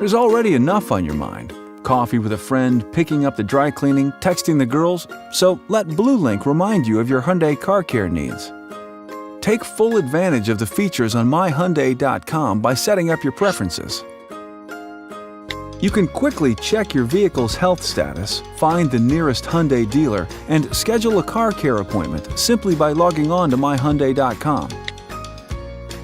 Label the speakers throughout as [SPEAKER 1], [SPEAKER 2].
[SPEAKER 1] There's already enough on your mind. Coffee with a friend, picking up the dry cleaning, texting the girls. So let BlueLink remind you of your Hyundai car care needs. Take full advantage of the features on myhyundai.com by setting up your preferences. You can quickly check your vehicle's health status, find the nearest Hyundai dealer, and schedule a car care appointment simply by logging on to myhyundai.com.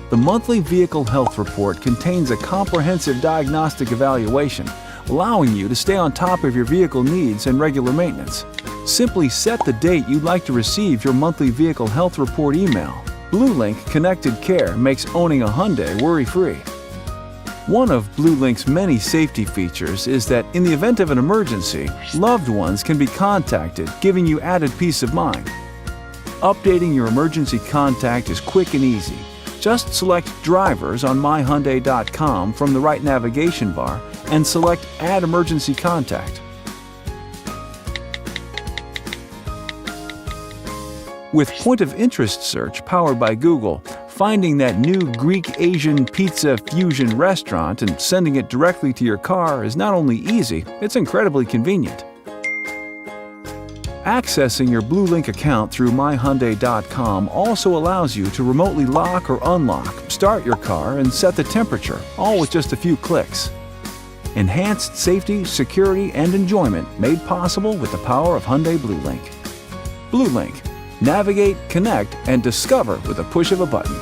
[SPEAKER 1] The monthly vehicle health report contains a comprehensive diagnostic evaluation, allowing you to stay on top of your vehicle needs and regular maintenance. Simply set the date you'd like to receive your monthly vehicle health report email. BlueLink Connected Care makes owning a Hyundai worry-free. One of BlueLink's many safety features is that in the event of an emergency, loved ones can be contacted, giving you added peace of mind. Updating your emergency contact is quick and easy. Just select Drivers on myhyundai.com from the right navigation bar and select Add Emergency Contact. With Point of Interest search powered by Google, finding that new Greek-Asian pizza fusion restaurant and sending it directly to your car is not only easy, it's incredibly convenient. Accessing your BlueLink account through myhyundai.com also allows you to remotely lock or unlock, start your car, and set the temperature, all with just a few clicks. Enhanced safety, security, and enjoyment made possible with the power of Hyundai BlueLink. BlueLink. Navigate, connect, and discover with a push of a button.